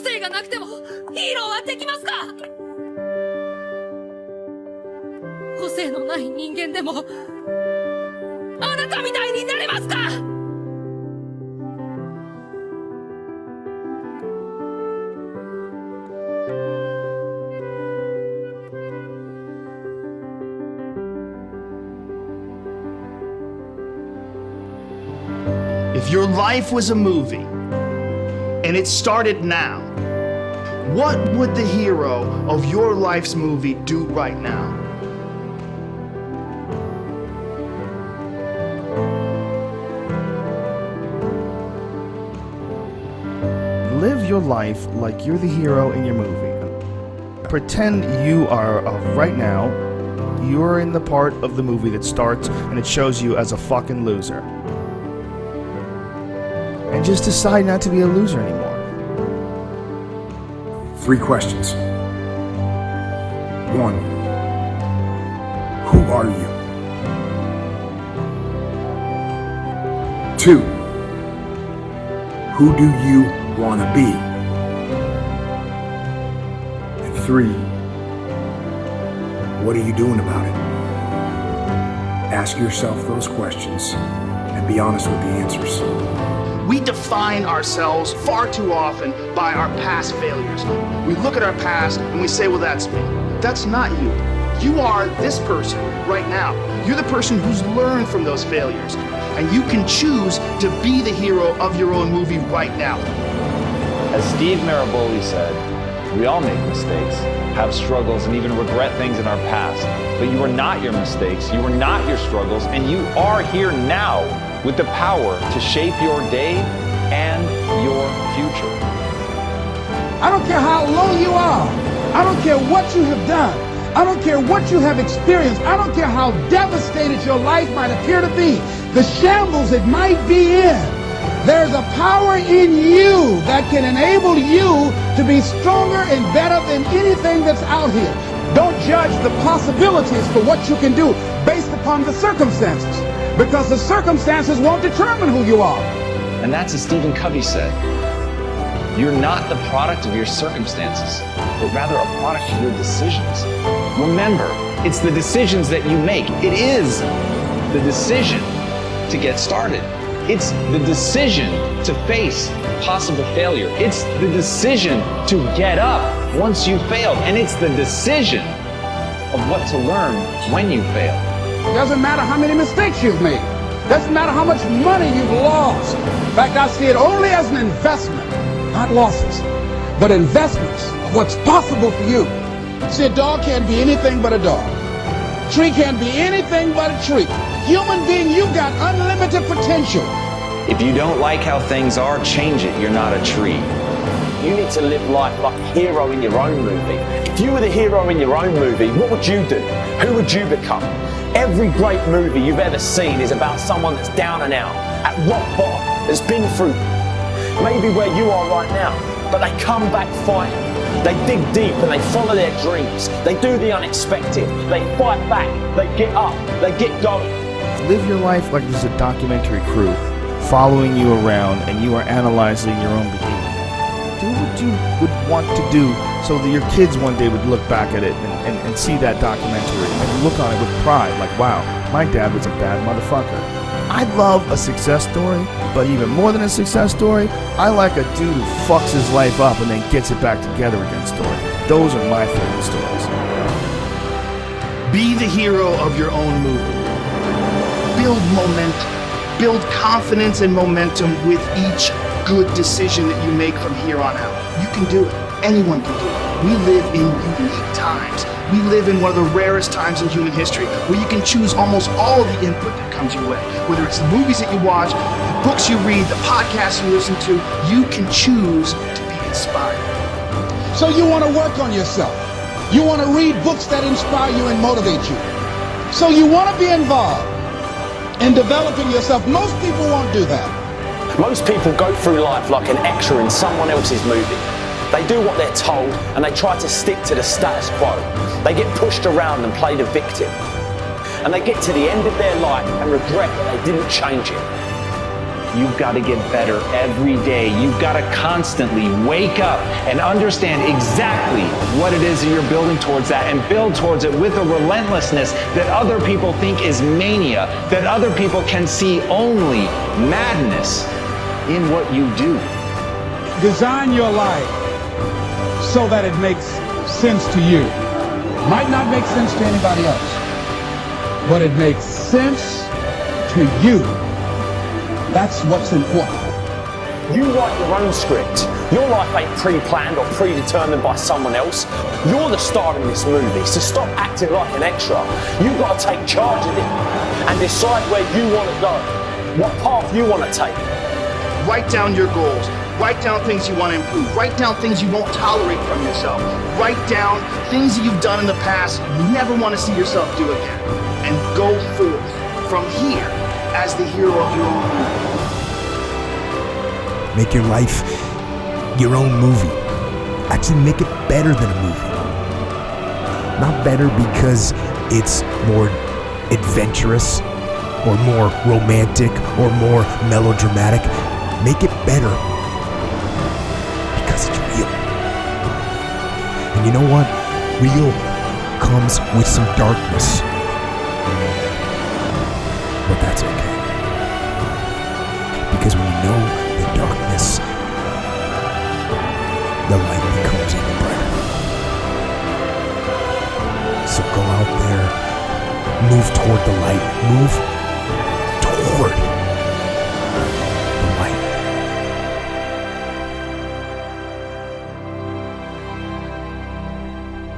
性がなくてもヒーローはできますか？個性のない人間でもあなたみたいになれますか？If your life was a movie and it started now, what would the hero of your life's movie do right now? Live your life like you're the hero in your movie. Pretend you are, right now, you're in the part of the movie that starts and it shows you as a fucking loser. And just decide not to be a loser anymore. 3 questions. 1. Who are you? 2. Who do you want to be? And 3. What are you doing about it? Ask yourself those questions and be honest with the answers. We define ourselves far too often by our past failures. We look at our past and we say, well, that's me. That's not you. You are this person right now. You're the person who's learned from those failures. And you can choose to be the hero of your own movie right now. As Steve Maraboli said, we all make mistakes, have struggles, and even regret things in our past. But you are not your mistakes, you are not your struggles, and you are here now with the power to shape your day and your future. I don't care how low you are. I don't care what you have done. I don't care what you have experienced. I don't care how devastated your life might appear to be, the shambles it might be in. There's a power in you that can enable you to be stronger and better than anything that's out here. Don't judge the possibilities for what you can do based upon the circumstances, because the circumstances won't determine who you are. And that's as Stephen Covey said. You're not the product of your circumstances, but rather a product of your decisions. Remember, it's the decisions that you make. It is the decision to get started. It's the decision to face possible failure. It's the decision to get up once you failed. And it's the decision of what to learn when you fail. Doesn't matter how many mistakes you've made. Doesn't matter how much money you've lost. In fact, I see it only as an investment, not losses, but investments of what's possible for you. See, a dog can't be anything but a dog. A tree can't be anything but a tree. Human being, you've got unlimited potential. If you don't like how things are, change it. You're not a tree. You need to live life like a hero in your own movie. If you were the hero in your own movie, what would you do? Who would you become? Every great movie you've ever seen is about someone that's down and out, at rock bottom, that's been through maybe where you are right now, but they come back fighting. They dig deep and they follow their dreams. They do the unexpected. They fight back. They get up. They get going. Live your life like there's a documentary crew following you around and you are analyzing your own behavior. Do what you would want to do so that your kids one day would look back at it and see that documentary and look on it with pride, like, wow, my dad was a bad motherfucker. I love a success story, but even more than a success story, I like a dude who fucks his life up and then gets it back together again story. Those are my favorite stories. Be the hero of your own movie. Build momentum. Build confidence and momentum with each good decision that you make from here on out. You can do it. Anyone can do it. We live in unique times. We live in one of the rarest times in human history where you can choose almost all of the input that comes your way. Whether it's the movies that you watch, the books you read, the podcasts you listen to, you can choose to be inspired. So you want to work on yourself. You want to read books that inspire you and motivate you. So you want to be involved in developing yourself. Most people won't do that. Most people go through life like an extra in someone else's movie. They do what they're told and they try to stick to the status quo. They get pushed around and play the victim. And they get to the end of their life and regret that they didn't change it. you've got to get better every day. You've got to constantly wake up and understand exactly what it is that you're building towards that, and build towards it with a relentlessness that other people think is mania, that other people can see only madness in what you do. Design your life so that it makes sense to you. Might not make sense to anybody else, but it makes sense to you. That's what's important. You write your own script. Your life ain't pre-planned or predetermined by someone else. You're the star in this movie, so stop acting like an extra. You've got to take charge of it and decide where you want to go, what path you want to take. Write down your goals. Write down things you want to improve. Write down things you won't tolerate from yourself. Write down things that you've done in the past you never want to see yourself do again. And go forth from here as the hero of your own movie. Make your life your own movie. Actually make it better than a movie. Not better because it's more adventurous or more romantic or more melodramatic. Make it better because it's real. And you know what? Real comes with some darkness. But that's okay. Because when you know the darkness, the light becomes even brighter. So go out there, move toward the light, move toward the light.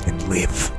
And live.